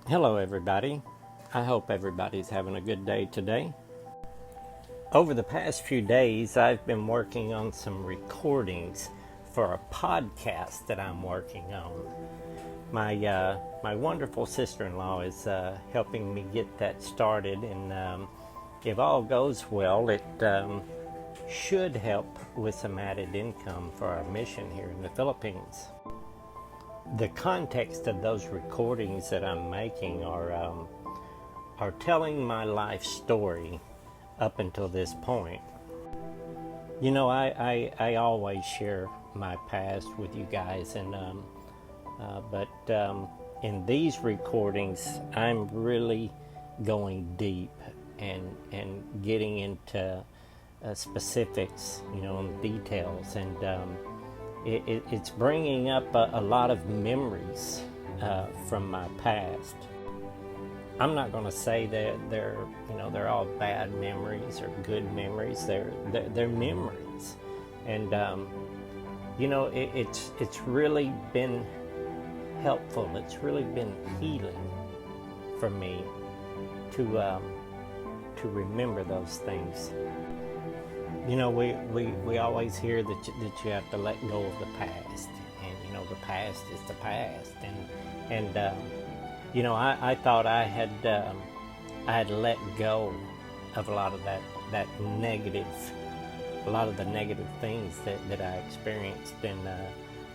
Hello, everybody. I hope everybody's having a good day today. Over the past few days, I've been working on some recordings for a podcast that I'm working on. My wonderful sister-in-law is helping me get that started, and if all goes well, it should help with some added income for our mission here in the Philippines. The context of those recordings that I'm making are telling my life story up until this point. You know, I always share my past with you guys, but in these recordings, I'm really going deep and getting into specifics, and details, and it's bringing up a lot of memories from my past. I'm not going to say that they're all bad memories or good memories. They're memories, and it's really been helpful. It's really been healing for me to remember those things. We always hear that you have to let go of the past, and the past is the past, and I thought I had let go of a lot of that negative, a lot of the negative things that I experienced, and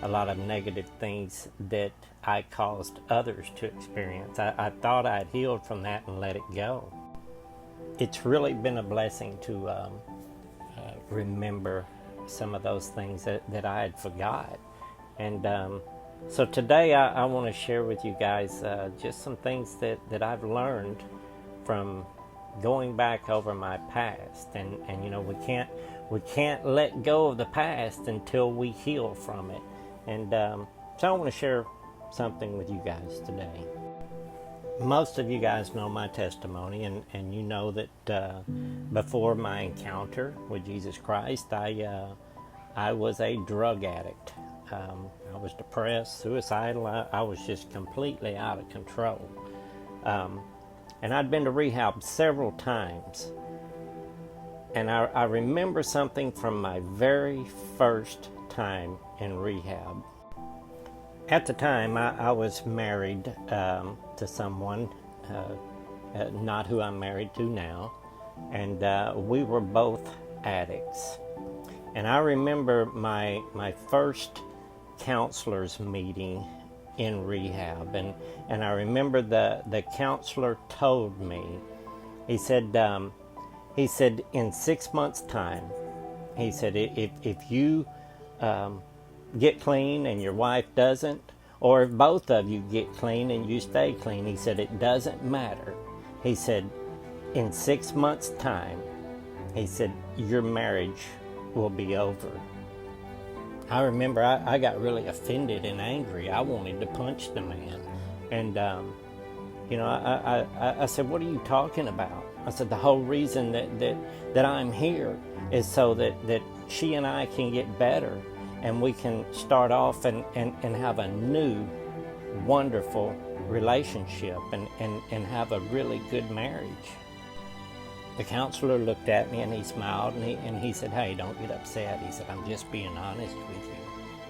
a lot of negative things that I caused others to experience. I thought I had healed from that and let it go. It's really been a blessing to remember some of those things that I had forgot. And so today I want to share with you guys just some things that I've learned from going back over my past. And we can't let go of the past until we heal from it. And so I want to share something with you guys today. Most of you guys know my testimony, and you know that before my encounter with Jesus Christ, I was a drug addict. I was depressed, suicidal. I was just completely out of control. And I'd been to rehab several times. And I remember something from my very first time in rehab. At the time, I was married to someone, not who I'm married to now, and we were both addicts. And I remember my first counselor's meeting in rehab, and I remember the counselor told me, he said in 6 months' time, he said if you get clean and your wife doesn't, or if both of you get clean and you stay clean, he said it doesn't matter. He said in 6 months' time, he said your marriage will be over. I remember I got really offended and angry. I wanted to punch the man. And I said, what are you talking about? I said, the whole reason that I'm here is so that she and I can get better, and we can start off and have a new, wonderful relationship and have a really good marriage. The counselor looked at me and he smiled and he said, hey, don't get upset. He said, I'm just being honest with you.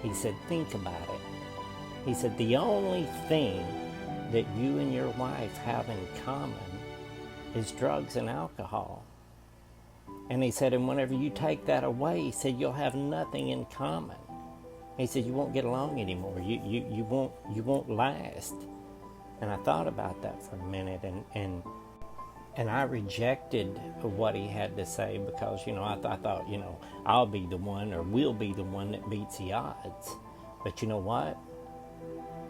He said, think about it. He said, the only thing that you and your wife have in common is drugs and alcohol. And he said, and whenever you take that away, he said, you'll have nothing in common. He said, you won't get along anymore. You won't last. And I thought about that for a minute, and I rejected what he had to say because, I thought, I'll be the one, or we'll be the one that beats the odds. But you know what?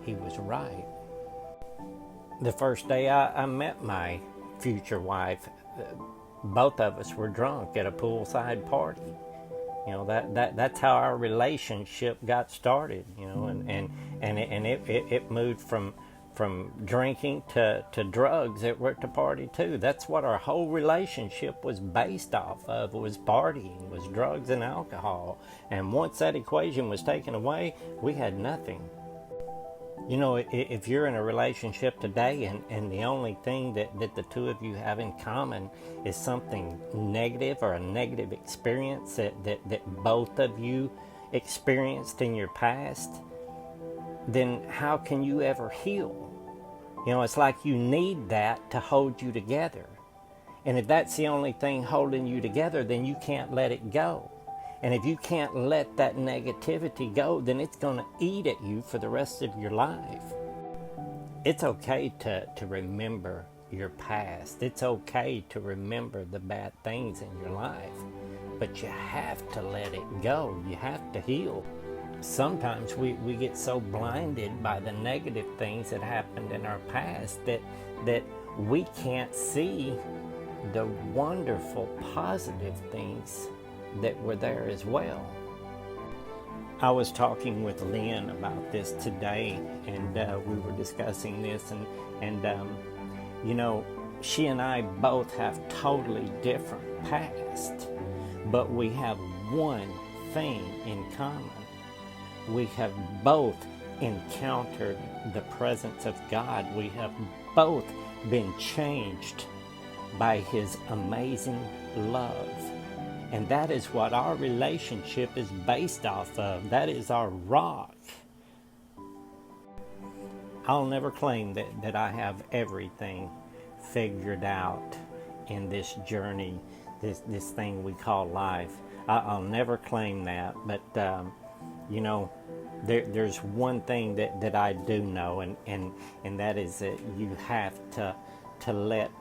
He was right. The first day I met my future wife, both of us were drunk at a poolside party. That's how our relationship got started. And it moved from drinking to drugs at the party too. That's what our whole relationship was based off of. It was partying, was drugs and alcohol. And once that equation was taken away, we had nothing. You know, if you're in a relationship today and the only thing that the two of you have in common is something negative or a negative experience that both of you experienced in your past, then how can you ever heal? You know, it's like you need that to hold you together. And if that's the only thing holding you together, then you can't let it go. And if you can't let that negativity go, then it's going to eat at you for the rest of your life. It's okay to remember your past. It's okay to remember the bad things in your life. But you have to let it go. You have to heal. Sometimes we get so blinded by the negative things that happened in our past that we can't see the wonderful positive things that were there as well. I was talking with Lynn about this today, and we were discussing this, and you know, she and I both have totally different past, but we have one thing in common. We have both encountered the presence of God. We have both been changed by His amazing love. And that is what our relationship is based off of. That is our rock. I'll never claim that I have everything figured out in this journey, this thing we call life. I'll never claim that, but you know, there's one thing that I do know, and that is that you have to let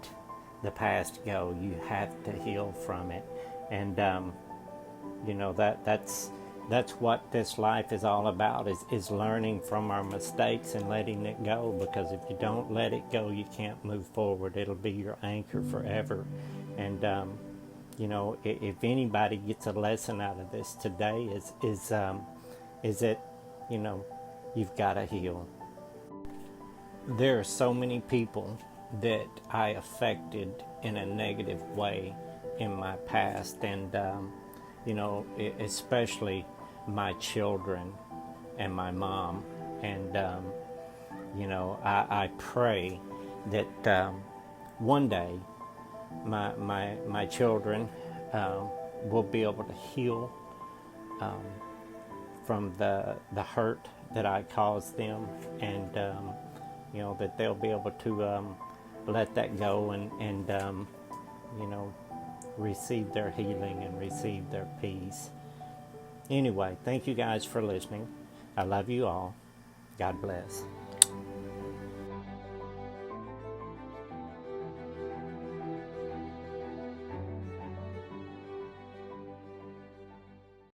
the past go. You have to heal from it. And you know, that's what this life is all about, is learning from our mistakes and letting it go. Because if you don't let it go, you can't move forward. It'll be your anchor forever. And you know, if anybody gets a lesson out of this today, is that, you know, you've got to heal. There are so many people that I affected in a negative way in my past, and you know, especially my children and my mom. And you know, I pray that one day my children will be able to heal from the hurt that I caused them, and you know, that they'll be able to let that go, and you know, receive their healing and receive their peace. Anyway, thank you guys for listening. I love you all. God bless.